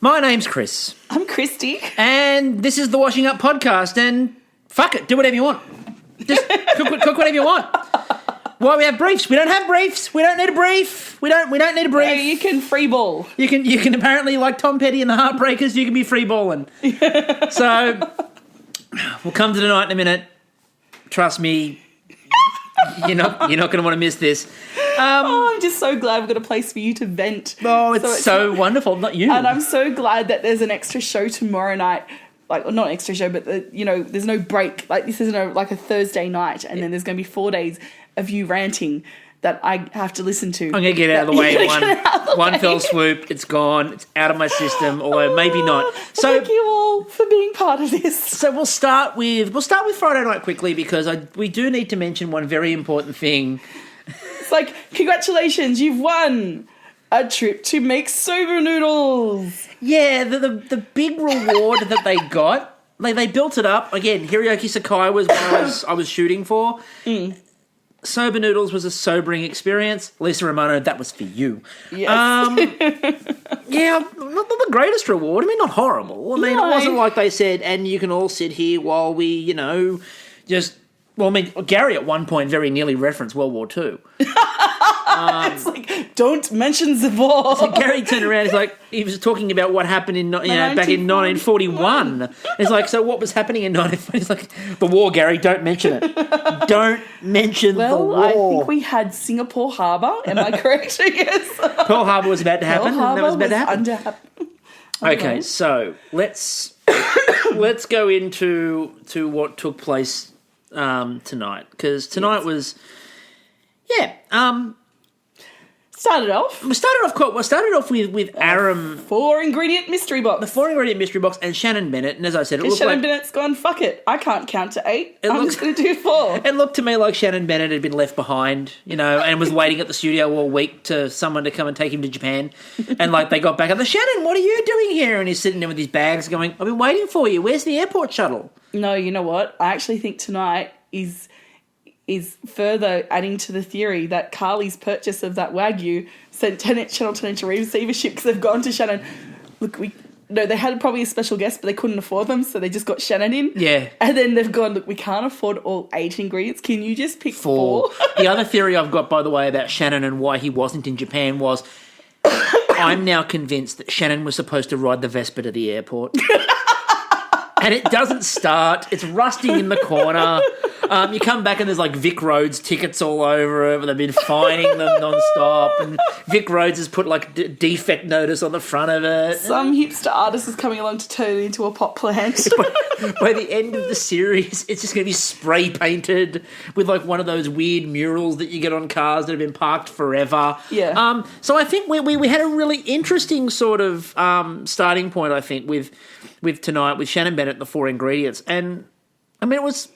My name's Chris. I'm Christy. And this is the Washing Up Podcast. And fuck it, do whatever you want. Just cook whatever you want. Why we have briefs? We don't have briefs. We don't need a brief. We don't need a brief. No, you can free ball. You can apparently, like Tom Petty and the Heartbreakers, you can be free balling. So we'll come to the night in a minute. Trust me, you're not going to want to miss this. I'm just so glad we've got a place for you to vent. Oh, it's so wonderful, not you. And I'm so glad that there's an extra show tomorrow night. Like, not an extra show, but, there's no break. Like, this isn't like a Thursday night, and then there's going to be 4 days of you ranting that I have to listen to. I'm going to get it out of the way in one fell swoop. It's gone. It's out of my system, although maybe not. So thank you all for being part of this. So we'll start with Friday night quickly because we do need to mention one very important thing. It's like, congratulations, you've won a trip to make soba noodles. Yeah, the big reward that they got, they built it up. Again, Hiroyuki Sakai was what I was shooting for. Soba noodles was a sobering experience. Lisa Romano, that was for you. Yes. Yeah, not the greatest reward. I mean, not horrible. I mean, It wasn't like they said, and you can all sit here while we, just... Well, I mean, Gary at one point very nearly referenced World War II. It's like, don't mention the war. So Gary turned around, he was talking about what happened back in 1941. It's like, so what was happening in 1940? It's like, the war, Gary, don't mention it. Don't mention the war. Well, I think we had Singapore Harbour, am I correct? Yes. Pearl Harbor was about to happen. Okay, so let's go into what took place tonight, because tonight was, started off with Aram. 4-ingredient mystery box. The 4-ingredient mystery box and Shannon Bennett, and as I said, Bennett's gone, fuck it, I can't count to 8. I'm just going to do 4. It looked to me like Shannon Bennett had been left behind, and was waiting at the studio all week to someone to come and take him to Japan. And they got back and Shannon, what are you doing here? And he's sitting there with his bags going, I've been waiting for you. Where's the airport shuttle? No, you know what? I actually think tonight is further adding to the theory that Carly's purchase of that Wagyu sent Channel 10 into receivership because they've gone to Shannon. Look, they had probably a special guest, but they couldn't afford them, so they just got Shannon in. Yeah. And then they've gone, look, we can't afford all 8 ingredients. Can you just pick 4? The other theory I've got, by the way, about Shannon and why he wasn't in Japan was I'm now convinced that Shannon was supposed to ride the Vespa to the airport. And it doesn't start. It's rusting in the corner. You come back and there's Vic Roads tickets all over it, but they've been fining them non-stop. And Vic Roads has put defect notice on the front of it. Some hipster artist is coming along to turn it into a pot plant. By the end of the series, it's just going to be spray painted with one of those weird murals that you get on cars that have been parked forever. Yeah. So I think we had a really interesting sort of starting point, I think, with tonight, with Shannon Bennett and the 4 ingredients. And, I mean, it was...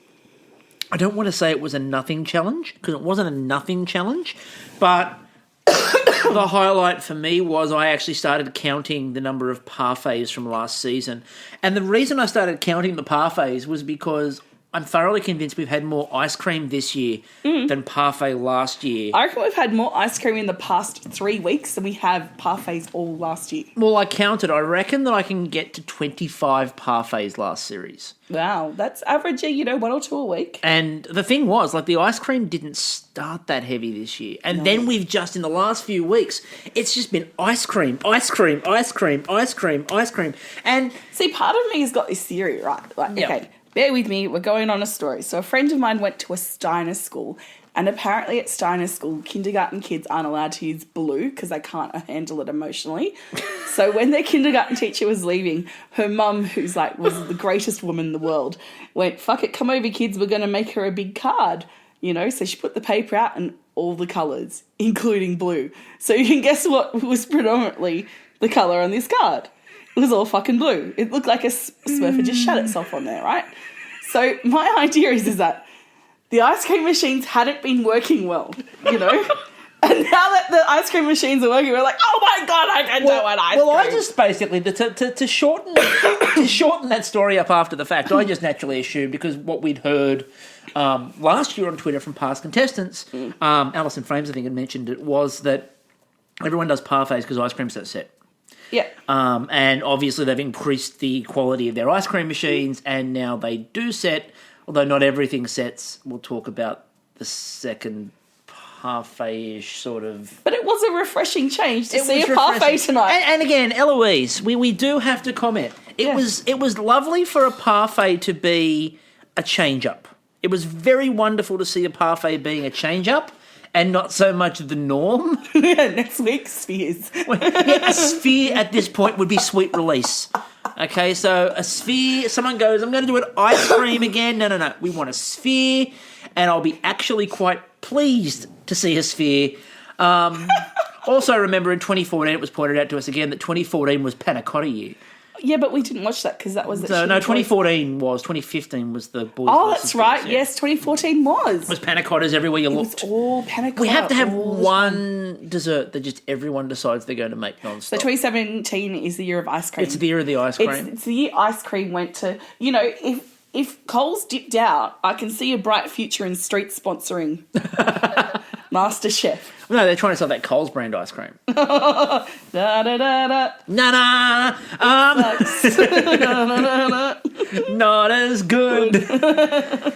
I don't want to say it was a nothing challenge, because it wasn't a nothing challenge, but the highlight for me was I actually started counting the number of parfaits from last season. And the reason I started counting the parfaits was because I'm thoroughly convinced we've had more ice cream this year than parfait last year. I reckon we've had more ice cream in the past 3 weeks than we have parfaits all last year. Well, I counted. I reckon that I can get to 25 parfaits last series. Wow, that's averaging, 1 or 2 a week. And the thing was, the ice cream didn't start that heavy this year. And then we've just, in the last few weeks, it's just been ice cream, ice cream, ice cream, ice cream, ice cream. And see, part of me has got this theory, right? Okay, bear with me, we're going on a story. So a friend of mine went to a Steiner school, and apparently at Steiner school, kindergarten kids aren't allowed to use blue because they can't handle it emotionally. So when their kindergarten teacher was leaving, her mum, who's was the greatest woman in the world, went, fuck it, come over kids, we're going to make her a big card. So she put the paper out and all the colours, including blue. So you can guess what was predominantly the colour on this card. It was all fucking blue. It looked like a Smurf had just shut itself on there, right? So my idea is that the ice cream machines hadn't been working well, And now that the ice cream machines are working, we're like, oh my God, I can do an ice cream. Well, I just basically, to shorten that story up after the fact, I just naturally assumed, because what we'd heard last year on Twitter from past contestants, Alison Frames, I think, had mentioned it, was that everyone does parfaits because ice cream's so set. Yeah. And obviously they've increased the quality of their ice cream machines, and now they do set, although not everything sets. We'll talk about the second parfait-ish sort of. But it was a refreshing change to see a refreshing. parfait tonight. And again, Eloise, we do have to comment. It was lovely for a parfait to be a change-up. It was very wonderful to see a parfait being a change-up and not so much the norm. Next week, spheres. A sphere at this point would be sweet release. Okay, so a sphere, someone goes, I'm going to do an ice cream again. No. We want a sphere, and I'll be actually quite pleased to see a sphere. Also, remember in 2014, it was pointed out to us again that 2014 was Panna Cotta year. Yeah, but we didn't watch that because that was... 2015 was the boys. Oh, that's right. Boys, Yes, 2014 was. It was Panna Cottas everywhere you looked. It was all Panna Cotta. We have to have one dessert that just everyone decides they're going to make non-stop. So 2017 is the year of ice cream. It's the year of the ice cream. It's the year ice cream went to... You know, if Coles dipped out, I can see a bright future in street sponsoring MasterChef. No, they're trying to sell that Coles brand ice cream. Da, da, da, da. Nah. Not as good.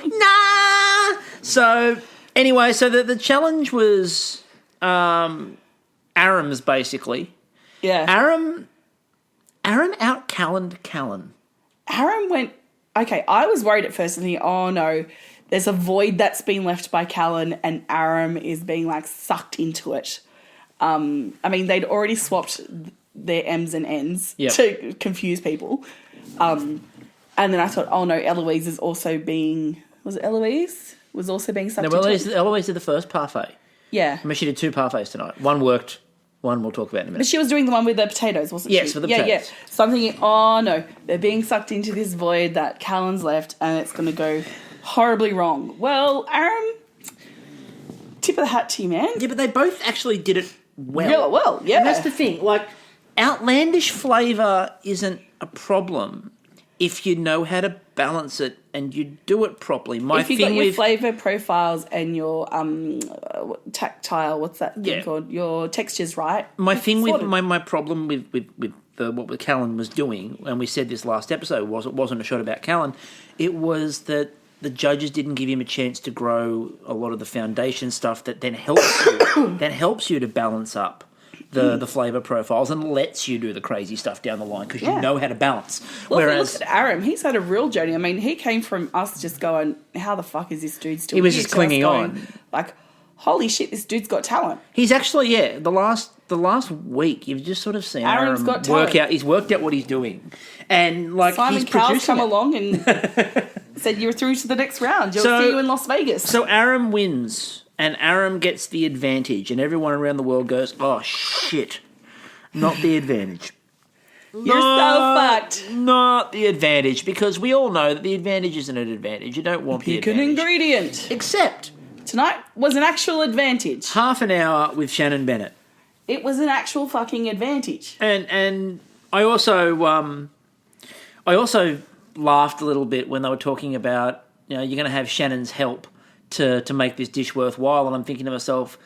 Nah. So, anyway, so the challenge was Aram's basically. Yeah. Aram out-Callan Callan. Aram went... Okay, I was worried at first thinking, oh no, there's a void that's been left by Callan and Aram is being like sucked into it. I mean, they'd already swapped their M's and N's to confuse people. And then I thought, oh no, Eloise is also being... Was it Eloise? Was also being sucked into it? Eloise did the first parfait. Yeah. I mean, she did two parfaits tonight. One worked, one we'll talk about in a minute. But she was doing the one with the potatoes, wasn't she? Yes, for the potatoes. Yeah. So I'm thinking, oh no, they're being sucked into this void that Callan's left and it's going to go horribly wrong. Well, Aram, tip of the hat to you, man. Yeah, but they both actually did it well. Yeah, well, yeah. And that's the thing. Like, outlandish flavour isn't a problem if you know how to balance it and you do it properly. If you've got your flavour profiles and your tactile, what's that thing called? Your textures right. My thing with my problem with what Callan was doing, and we said this last episode, it wasn't a shot about Callan. It was that the judges didn't give him a chance to grow a lot of the foundation stuff that then helps you to balance up the flavour profiles and lets you do the crazy stuff down the line because you know how to balance. Well, whereas if you look at Aram, he's had a real journey. I mean, he came from us just going, how the fuck is this dude still here? He was just clinging on. Like, holy shit, this dude's got talent. He's actually, the last week, you've just sort of seen Aram's got talent. He's worked out what he's doing. And, like, Simon he's Cowell's producing come along and said, you're through to the next round. You'll see you in Las Vegas. So Aram wins, and Aram gets the advantage, and everyone around the world goes, oh, shit. Not the advantage. You're so fucked. Not the advantage, because we all know that the advantage isn't an advantage. You don't want the advantage. Pick an ingredient. Except tonight was an actual advantage. Half an hour with Shannon Bennett. It was an actual fucking advantage. And I also laughed a little bit when they were talking about, you're going to have Shannon's help to make this dish worthwhile, and I'm thinking to myself,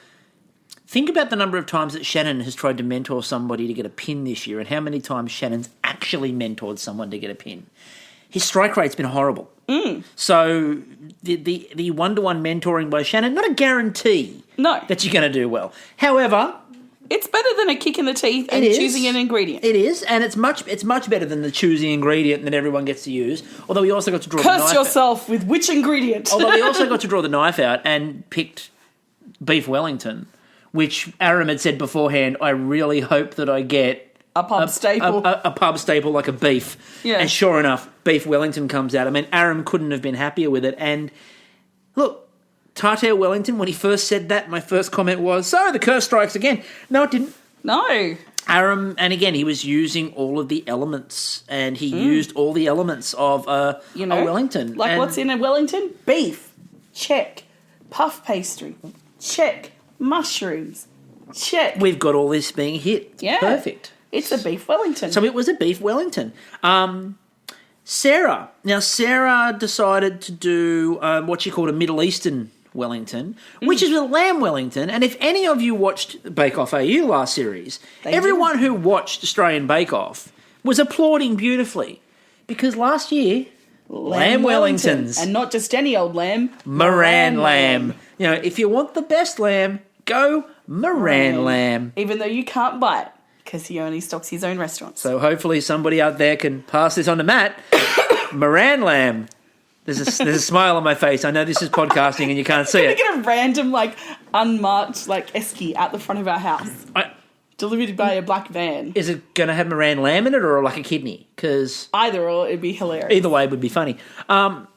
think about the number of times that Shannon has tried to mentor somebody to get a pin this year and how many times Shannon's actually mentored someone to get a pin. His strike rate's been horrible. So the one-to-one mentoring by Shannon, not a guarantee that you're going to do well. However, it's better than a kick in the teeth and choosing an ingredient. It is, and it's much better than the choosing ingredient that everyone gets to use. Although we also got to draw the knife out. Curse yourself with which ingredient? Although we also got to draw the knife out and picked beef Wellington, which Aram had said beforehand, I really hope that I get a pub staple. A pub staple like a beef. Yeah. And sure enough, beef Wellington comes out. I mean, Aram couldn't have been happier with it. And look, Tartare Wellington, when he first said that, my first comment was, so the curse strikes again. No, it didn't. No. Aram, and again, he was using all of the elements, and he used all the elements of a Wellington. Like, what's in a Wellington? Beef. Check. Puff pastry. Check. Mushrooms. Check. We've got all this being hit. Yeah. Perfect. It's a beef Wellington. So it was a beef Wellington. Sarah. Now, Sarah decided to do what she called a Middle Eastern Wellington, which is a lamb Wellington. And if any of you watched Bake Off AU last series, everyone who watched Australian Bake Off was applauding beautifully because last year, lamb Wellingtons. And not just any old lamb. Moran lamb. You know, if you want the best lamb, go Moran lamb. Even though you can't buy it because he only stocks his own restaurants. So hopefully somebody out there can pass this on to Matt. Moran lamb. There's a smile on my face. I know this is podcasting and you can't see it. Get a random, unmarked, esky out the front of our house. Delivered by a black van. Is it going to have Moran lamb in it or like a kidney? Because either or, it'd be hilarious. Either way would be funny. And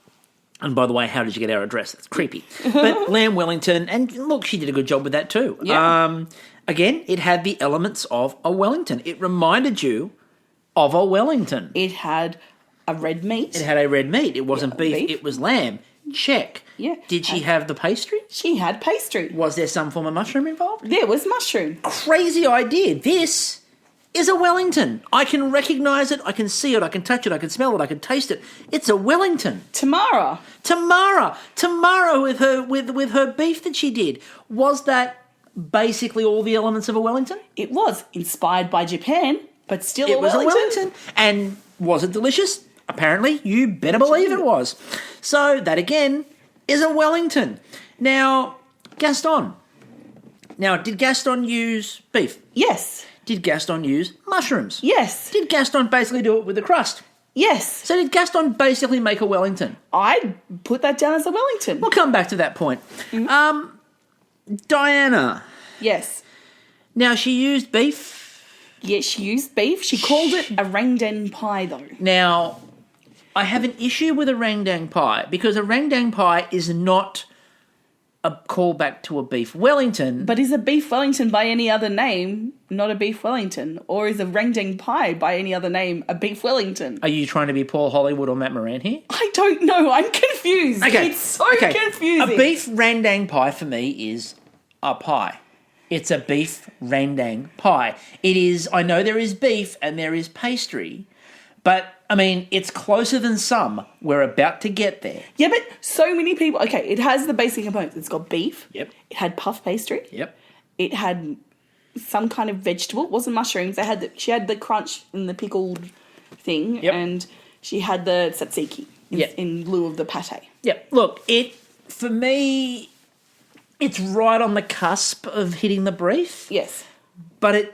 by the way, how did you get our address? That's creepy. But lamb Wellington, and look, she did a good job with that too. Yeah. Again, it had the elements of a Wellington. It reminded you of a Wellington. It had a red meat. It had a red meat. It wasn't beef, it was lamb. Check. Yeah. Did she have the pastry? She had pastry. Was there some form of mushroom involved? There was mushroom. Crazy idea. This is a Wellington. I can recognise it. I can see it. I can touch it. I can smell it. I can taste it. It's a Wellington. Tamara with her beef that she did. Was that basically all the elements of a Wellington? It was inspired by Japan, but still it was a Wellington. And was it delicious? Apparently, you better believe it was. So that again is a Wellington. Now, Gaston. Now, did Gaston use beef? Yes. Did Gaston use mushrooms? Yes. Did Gaston basically do it with the crust? Yes. So did Gaston basically make a Wellington? I'd put that down as a Wellington. We'll come back to that point. Diana. Yes. Now, she used beef. Yes, she used beef. She called it a rangdang pie, though. Now, I have an issue with a rangdang pie because a rangdang pie is not a callback to a beef Wellington. But is a beef Wellington by any other name not a beef Wellington? Or is a rangdang pie by any other name a beef Wellington? Are you trying to be Paul Hollywood or Matt Moran here? I don't know. I'm confused. Okay. It's so confusing. A beef rangdang pie for me is a pie. It's a beef rangdang pie. It is, I know there is beef and there is pastry, but I mean, it's closer than some. We're about to get there. Yeah, but so many people... Okay, it has the basic components. It's got beef. Yep. It had puff pastry. Yep. It had some kind of vegetable. It wasn't mushrooms. She had the crunch and the pickled thing. Yep. And she had the tzatziki in lieu of the pate. Yep. Look, for me, it's right on the cusp of hitting the brief. Yes. But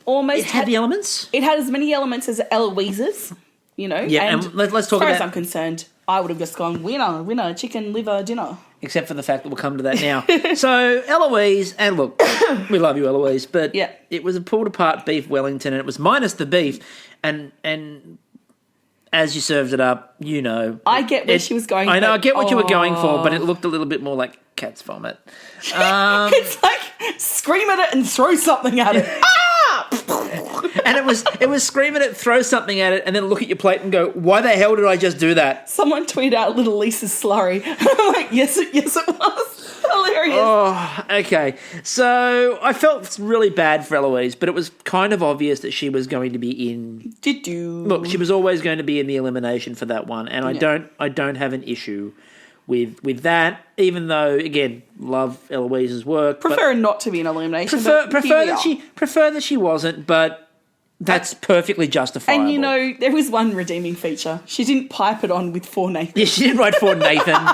almost... It had the elements. It had as many elements as Eloise's, Yeah, and let's talk as far about... as I'm concerned, I would have just gone, winner, chicken liver dinner. Except for the fact that we'll come to that now. So, Eloise, and look, we love you, Eloise, but it was a pulled-apart beef Wellington, and it was minus the beef, and as you served it up, I get where she was going for. I know, I get what you were going for, but it looked a little bit more like cat's vomit. It's like, scream at it and throw something at it. And it was scream at it, throw something at it, and then look at your plate and go, why the hell did I just do that? Someone tweeted out little Lisa's slurry. I'm like, yes it was. Hilarious. Oh, okay. So I felt really bad for Eloise, but it was kind of obvious that she was going to be in. Look, she was always going to be in the elimination for that one, and I don't have an issue with that, even though, again, love Eloise's work. Prefer not to be an elimination. Prefer that she wasn't, but that's perfectly justifiable. And there was one redeeming feature. She didn't pipe it on with For Nathan. Yeah, she didn't write For Nathan.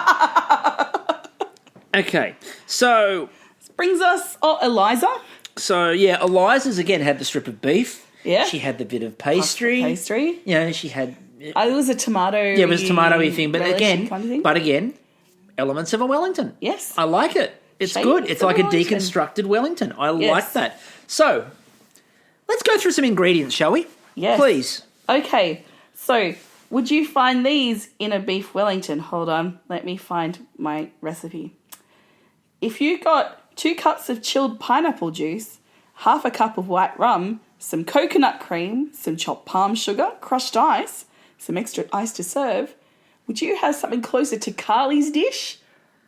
Okay, so... This brings us... Eliza. So, yeah, Eliza's, again, had the strip of beef. Yeah. She had the bit of pastry. Pastry. She had... It was a tomato. Yeah, it was a tomatoey thing, but again, kind of thing. Elements of a Wellington. Yes, I like it. It's good. It's like a deconstructed Wellington. I like that. So, let's go through some ingredients, shall we? Yes. Please. Okay. So, would you find these in a beef Wellington? Hold on. Let me find my recipe. If you got 2 cups of chilled pineapple juice, half a cup of white rum, some coconut cream, some chopped palm sugar, crushed ice, some extra ice to serve, would you have something closer to Carly's dish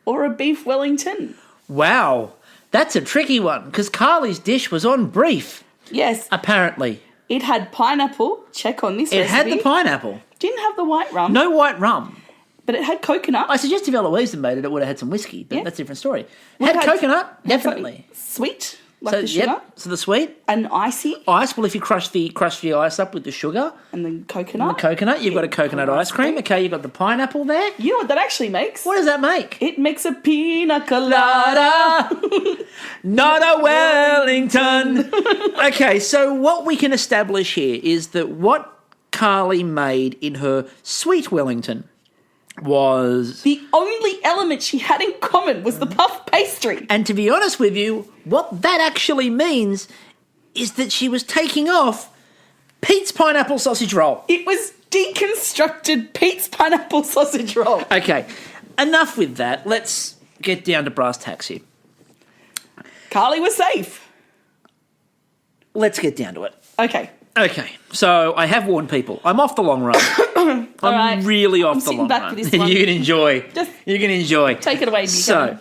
or a beef Wellington? Wow, that's a tricky one because Carly's dish was on brief. Yes. Apparently. It had pineapple. Check on this recipe. It had the pineapple. Didn't have the white rum. No white rum. But it had coconut. I suggest if Eloise had made it, it would have had some whiskey, but that's a different story. Would Had have coconut, definitely. Sweet, like the sugar. Yep, so the sweet. And icy. Ice, well, if you crush the ice up with the sugar. And the coconut. And the coconut, you've got a coconut ice cream. Okay, you've got the pineapple there. You know what that actually makes? What does that make? It makes a pina colada. Not a Wellington. Okay, so what we can establish here is that what Carly made in her sweet Wellington was... The only element she had in common was the puff pastry. And to be honest with you, what that actually means is that she was taking off Pete's pineapple sausage roll. It was deconstructed Pete's pineapple sausage roll. Okay, enough with that. Let's get down to brass tacks here. Carly was safe. Let's get down to it. Okay, so I have warned people. I'm off the long run. I'm really off the long back run. for this one. You can enjoy. Just you can enjoy. take it away, Nico. So,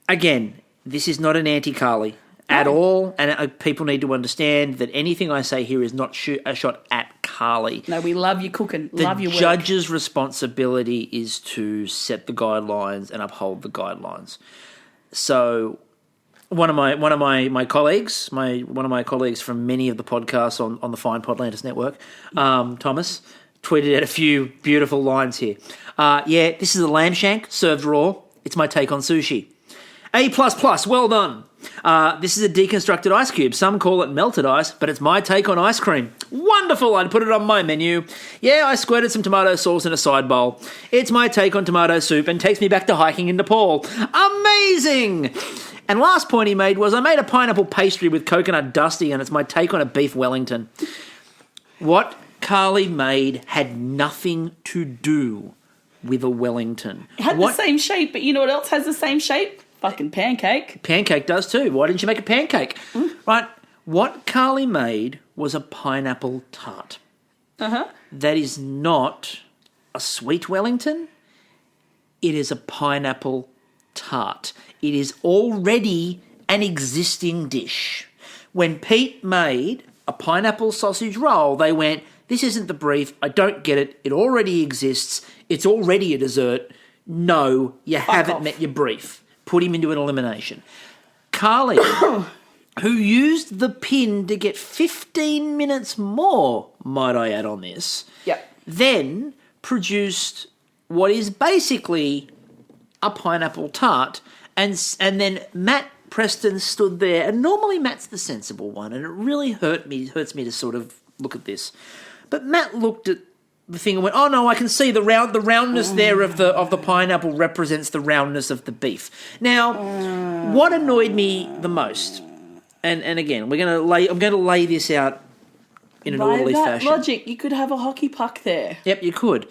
again, this is not an anti-Carly at all, and people need to understand that anything I say here is not a shot at Carly. No, we love you cooking. Love your The work. judge's responsibility is to set the guidelines and uphold the guidelines. So... One of my colleagues, one of my colleagues from many of the podcasts on the fine Podlantis network, Thomas, tweeted out a few beautiful lines here. This is a lamb shank served raw. It's my take on sushi. A++, well done. This is a deconstructed ice cube. Some call it melted ice, but it's my take on ice cream. Wonderful, I'd put it on my menu. Yeah, I squirted some tomato sauce in a side bowl. It's my take on tomato soup and takes me back to hiking in Nepal. Amazing! And last point he made was, I made a pineapple pastry with coconut dusty and it's my take on a beef Wellington. What Carly made had nothing to do with a Wellington. It had the same shape, but you know what else has the same shape? Fucking pancake. Pancake does too. Why didn't you make a pancake? Right. What Carly made was a pineapple tart. That is not a sweet Wellington. It is a pineapple tart. It is already an existing dish. When Pete made a pineapple sausage roll, they went, this isn't the brief. I don't get it. It already exists. It's already a dessert. No, you haven't met your brief. Put him into an elimination. Carly, who used the pin to get 15 minutes more, might I add on this, then produced what is basically a pineapple tart, and then Matt Preston stood there, and normally Matt's the sensible one, and it really hurts me to sort of look at this. But Matt looked at the thing and went, "Oh no, I can see the roundness there of the pineapple represents the roundness of the beef." Now, what annoyed me the most, and again, I'm going to lay this out in an orderly fashion. By that logic, you could have a hockey puck there. Yep, you could.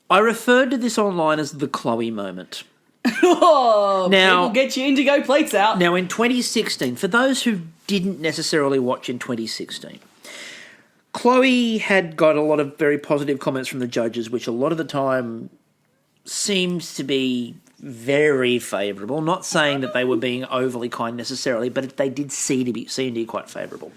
I referred to this online as the Chloe moment. People get your indigo plates out. Now, in 2016, for those who didn't necessarily watch in 2016, Chloe had got a lot of very positive comments from the judges, which a lot of the time seems to be very favourable. Not saying that they were being overly kind necessarily, but they did seem to be quite favourable,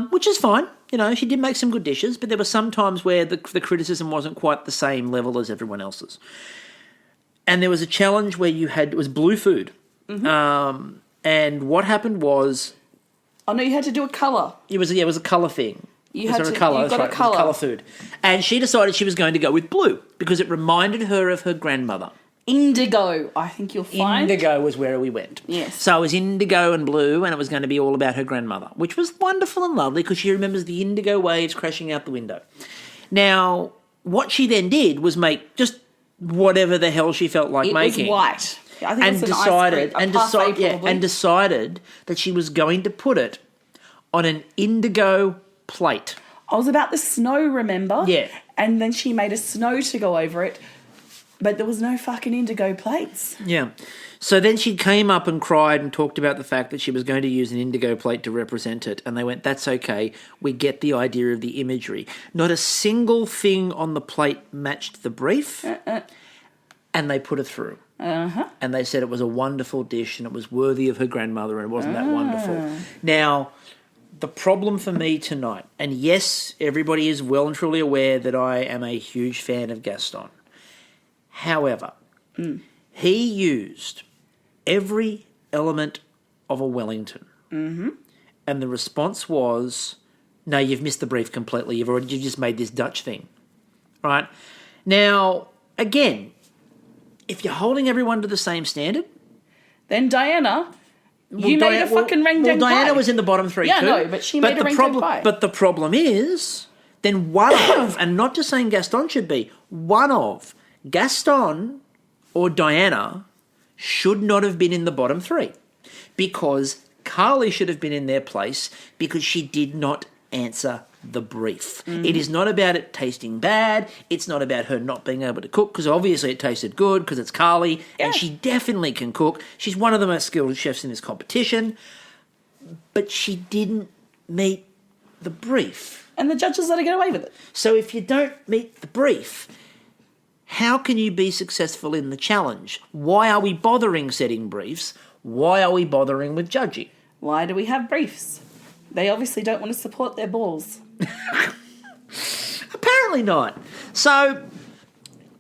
which is fine. You know, she did make some good dishes, but there were some times where the criticism wasn't quite the same level as everyone else's. And there was a challenge where it was blue food. And what happened was... Oh, no, you had to do a colour. It was a colour thing. You got a colour. Colour food. And she decided she was going to go with blue because it reminded her of her grandmother. Indigo, I think you'll find. Indigo was where we went. Yes. So it was indigo and blue, and it was going to be all about her grandmother, which was wonderful and lovely because she remembers the indigo waves crashing out the window. Now, what she then did was make just whatever the hell she felt like making. It was white. I think it was and decided that she was going to put it on an indigo plate. I was about the snow, remember? Yeah. And then she made a snow to go over it, but there was no fucking indigo plates. Yeah. So then she came up and cried and talked about the fact that she was going to use an indigo plate to represent it. And they went, that's okay. We get the idea of the imagery. Not a single thing on the plate matched the brief. And they put it through. And they said it was a wonderful dish and it was worthy of her grandmother and it wasn't that wonderful. Now, the problem for me tonight, and yes, everybody is well and truly aware that I am a huge fan of Gaston. However, he used every element of a Wellington. Mm-hmm. And the response was, no, you've missed the brief completely. You've just made this Dutch thing. Right? Now, again, if you're holding everyone to the same standard... Then Diana... You made a fucking Rang-Dang pie. Diana was in the bottom three too. Yeah, no, but she made a Rang-Dang pie. But the problem is, then one of, and not just saying Gaston should be, one of Gaston or Diana should not have been in the bottom three. Because Carly should have been in their place because she did not answer the brief. It is not about it tasting bad. It's not about her not being able to cook, because obviously it tasted good because it's Carly and she definitely can cook. She's one of the most skilled chefs in this competition, but she didn't meet the brief. And the judges let her get away with it. So if you don't meet the brief, how can you be successful in the challenge? Why are we bothering setting briefs? Why are we bothering with judging? Why do we have briefs? They obviously don't want to support their balls. Apparently not. So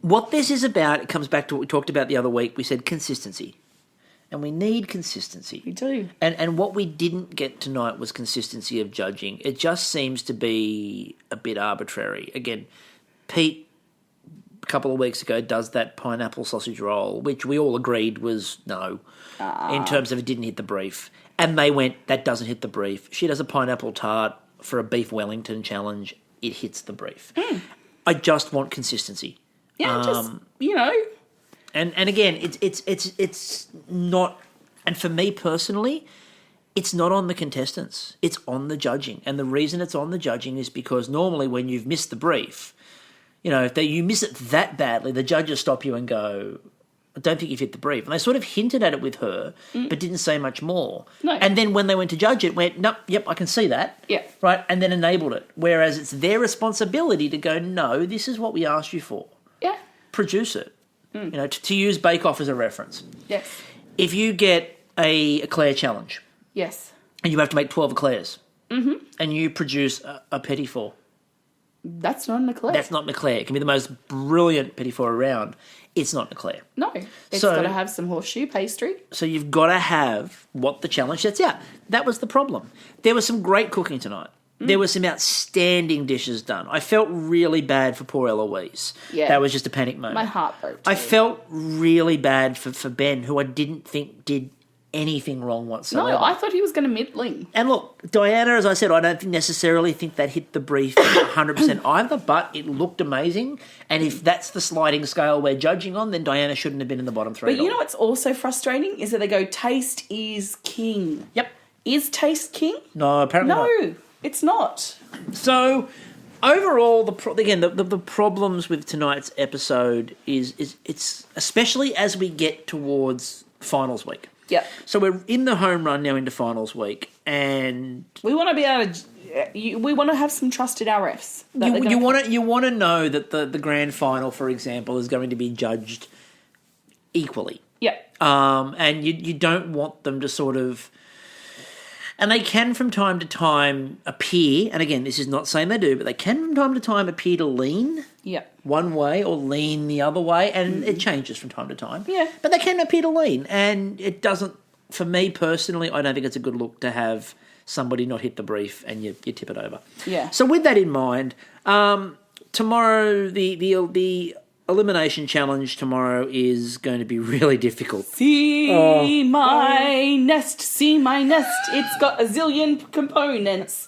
what this is about, it comes back to what we talked about the other week. We said consistency. And we need consistency. We do. And what we didn't get tonight was consistency of judging. It just seems to be a bit arbitrary. Again, Pete, a couple of weeks ago, does that pineapple sausage roll, which we all agreed was no, in terms of it didn't hit the brief. And they went, that doesn't hit the brief. She does a pineapple tart for a beef Wellington challenge. It hits the brief. I just want consistency. Yeah, And again, it's not, and for me personally, it's not on the contestants. It's on the judging. And the reason it's on the judging is because normally when you've missed the brief, if you miss it that badly, the judges stop you and go, I don't think you've hit the brief. And they sort of hinted at it with her, but didn't say much more. No. And then when they went to judge it, went, nope, yep, I can see that. Yeah. Right, and then enabled it. Whereas it's their responsibility to go, no, this is what we asked you for. Yeah. Produce it. To use Bake Off as a reference. Yes. If you get a eclair challenge. Yes. And you have to make 12 eclairs. Mm-hmm. And you produce a petit four. That's not an eclair. That's not an eclair. It can be the most brilliant petit four around. It's not an eclair. No. It's got to have some horseshoe pastry. So you've got to have what the challenge sets out. That was the problem. There was some great cooking tonight. There were some outstanding dishes done. I felt really bad for poor Eloise. Yeah. That was just a panic moment. My heart broke too. I felt really bad for Ben, who I didn't think did anything wrong whatsoever. No, I thought he was going to middling. And look, Diana, as I said, I don't necessarily think that hit the brief 100% either, but it looked amazing. And if that's the sliding scale we're judging on, then Diana shouldn't have been in the bottom three. But you know what's also frustrating is that they go, taste is king. Yep. Is taste king? No, apparently not. No, it's not. So overall, the problems with tonight's episode is it's especially as we get towards finals week. Yeah. So we're in the home run now into finals week, and we want to be able to. We want to have some trusted RFs. You want to know that the grand final, for example, is going to be judged equally. Yeah. And you don't want them to sort of. And they can from time to time appear, and again, this is not saying they do, but they can from time to time appear to lean one way or lean the other way, and it changes from time to time. Yeah. But they can appear to lean, and it doesn't, for me personally, I don't think it's a good look to have somebody not hit the brief and you tip it over. Yeah. So with that in mind, tomorrow, the elimination challenge tomorrow is going to be really difficult. See my nest. It's got a zillion components.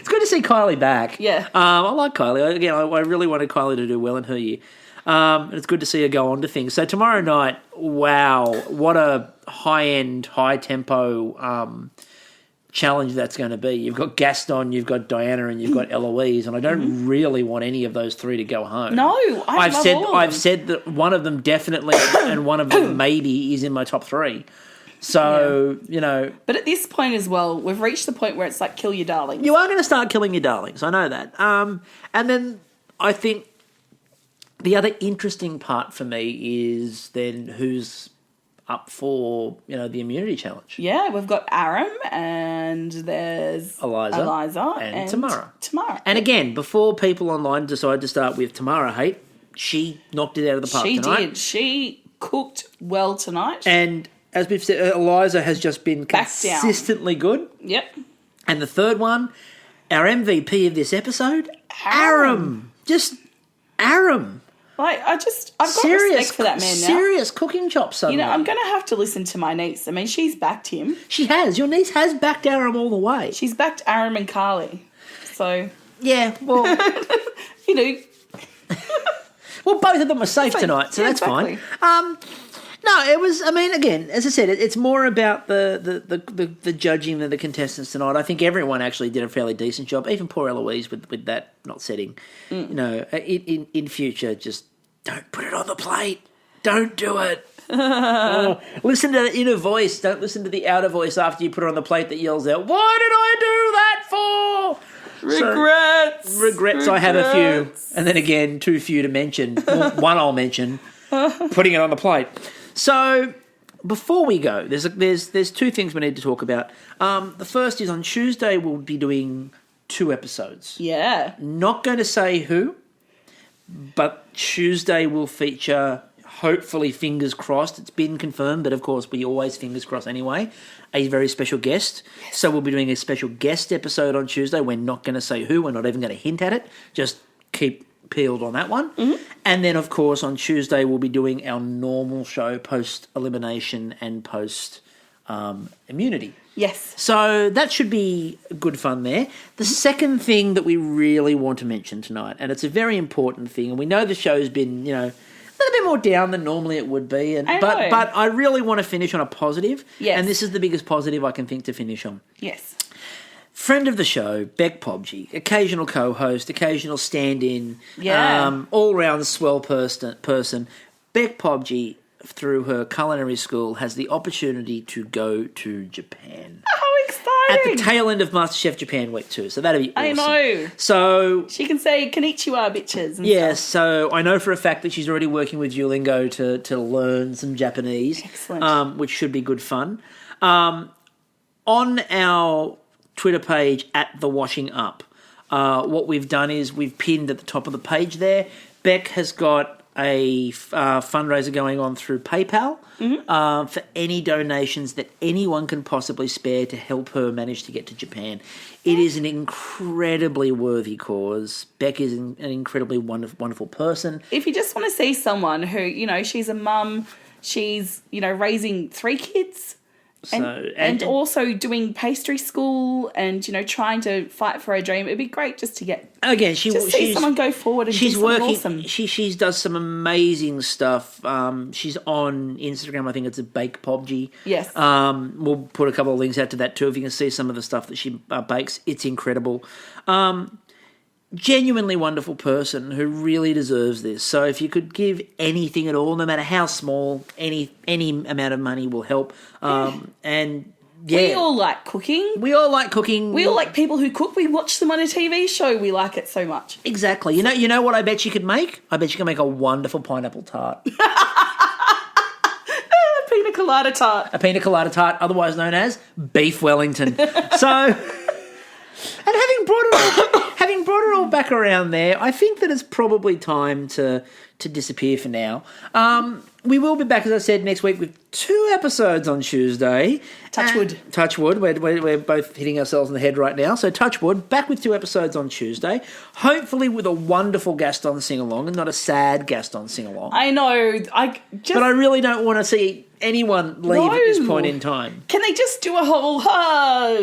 It's good to see Kylie back. Yeah. I like Kylie. Again, I really wanted Kylie to do well in her year. And it's good to see her go on to things. So tomorrow night, wow, what a high-end, high-tempo challenge that's going to be. You've got Gaston, you've got Diana, and you've got Eloise, and I don't really want any of those three to go home. No, I've said that one of them definitely and one of them maybe is in my top three. So, But at this point as well, we've reached the point where it's like kill your darlings. You are going to start killing your darlings, I know that. And then I think the other interesting part for me is then who's up for, the immunity challenge. Yeah, we've got Aram and there's Eliza and Tamara. And again, before people online decide to start with Tamara hate, she knocked it out of the park tonight. She did. She cooked well tonight. And as we've said, Eliza has just been consistently good. Yep. And the third one, our MVP of this episode, Aram. Just Aram. I've got respect for that man now. Serious cooking chops suddenly. I'm going to have to listen to my niece. I mean, she's backed him. She has. Your niece has backed Aram all the way. She's backed Aram and Carly. So... Yeah, well... Well, both of them were safe tonight, so that's fine. No, it was. I mean, again, as I said, it's more about the judging than the contestants tonight. I think everyone actually did a fairly decent job. Even poor Eloise with that not setting. In future, just don't put it on the plate. Don't do it. Listen to the inner voice. Don't listen to the outer voice after you put it on the plate that yells out, "Why did I do that for?" Regrets. I have a few, and then again, too few to mention. Well, one I'll mention. Putting it on the plate. So before we go, there's two things we need to talk about. The first is on Tuesday we'll be doing 2 episodes. Yeah. Not going to say who, but Tuesday will feature, hopefully, fingers crossed, it's been confirmed, but of course we always fingers crossed anyway, a very special guest. Yes. So we'll be doing a special guest episode on Tuesday. We're not going to say who. We're not even going to hint at it. Just keep peeled on that one. Mm-hmm. And then, of course, on Tuesday we'll be doing our normal show post-elimination and post-immunity. Yes. So that should be good fun there. The second thing that we really want to mention tonight, and it's a very important thing, and we know the show's been, a little bit more down than normally it would be, but I really want to finish on a positive. Yes. And this is the biggest positive I can think to finish on. Yes. Friend of the show, Beck Pobji, occasional co-host, occasional stand-in, yeah, all-round swell person. Beck Pobji, through her culinary school, has the opportunity to go to Japan. How exciting! At the tail end of MasterChef Japan Week 2, so that'd be awesome. I know. So she can say konnichiwa, bitches. And yeah, stuff. So I know for a fact that she's already working with Duolingo to learn some Japanese. Excellent. Which should be good fun. On our Twitter page at The Washing Up, what we've done is we've pinned at the top of the page there. Beck has got a fundraiser going on through PayPal for any donations that anyone can possibly spare to help her manage to get to Japan. It is an incredibly worthy cause. Beck is an incredibly wonderful person. If you just want to see someone who, she's a mum, she's, raising 3 kids, and also doing pastry school and, trying to fight for her dream. It'd be great just to get... Again, see someone go forward and she's do something working, awesome. She does some amazing stuff. She's on Instagram. I think it's a Bake Pobji. Yes. We'll put a couple of links out to that too if you can see some of the stuff that she bakes. It's incredible. Genuinely wonderful person who really deserves this. So if you could give anything at all, no matter how small, any amount of money will help. And yeah, we all like cooking. We all like cooking. We all like people who cook. We watch them on a TV show. We like it so much. Exactly. You know what I bet you could make? I bet you can make a wonderful pineapple tart. Pina colada tart. A pina colada tart, otherwise known as beef Wellington. So, and having brought it all back around there, I think that it's probably time to disappear for now. We will be back, as I said, next week with 2 episodes on Tuesday. Touch wood. Touch wood. We're both hitting ourselves in the head right now. So touch wood. Back with 2 episodes on Tuesday. Hopefully with a wonderful Gaston sing-along and not a sad Gaston sing-along. I know. But I really don't want to see anyone leave at this point in time. Can they just do a whole,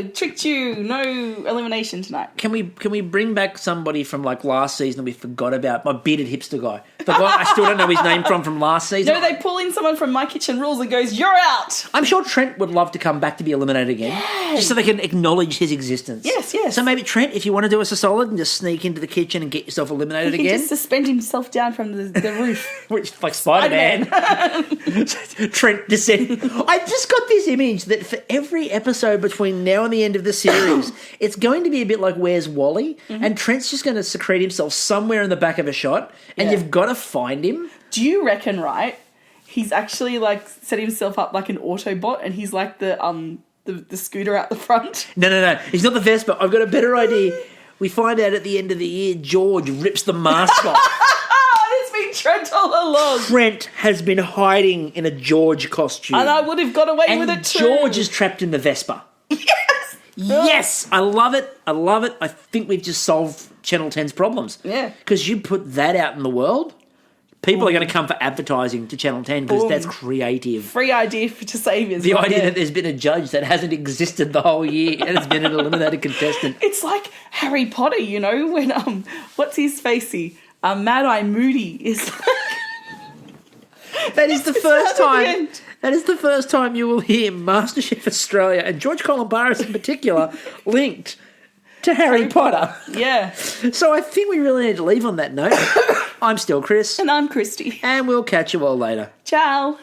tricked you, no elimination tonight? Can we bring back somebody from like last season that we forgot about? My bearded hipster guy. The guy I still don't know his name from last season. No, they pull in someone from My Kitchen Rules and goes, "You're out." I'm sure Trent would love to come back to be eliminated again. Yes. Just so they can acknowledge his existence. Yes. So maybe Trent, if you want to do us a solid and just sneak into the kitchen and get yourself eliminated he again. Just suspend himself down from the roof. Which, like Spider-Man. Trent descending. I've just got this image that for every episode between now and the end of the series, it's going to be a bit like Where's Wally? Mm-hmm. And Trent's just going to secrete himself somewhere in the back of a shot and you've got to find him. Do you reckon, right, he's actually like set himself up like an Autobot, and he's like the scooter out the front. No. He's not the Vespa. I've got a better idea. We find out at the end of the year, George rips the mask off. It's been Trent all along. Trent has been hiding in a George costume. And I would have got away with it too. George is trapped in the Vespa. Yes! Yes! I love it. I think we've just solved Channel 10's problems. Yeah. Because you put that out in the world, people are going to come for advertising to Channel 10 because that's creative. Free idea to save is the idea that there's been a judge that hasn't existed the whole year and has been an eliminated contestant. It's like Harry Potter, you know, when what's his facey? Mad Eye Moody is like That is the first time. That is the first time you will hear MasterChef Australia and George Columbaris in particular linked to Harry Potter. Yeah. So I think we really need to leave on that note. I'm still Chris. And I'm Christy. And we'll catch you all later. Ciao.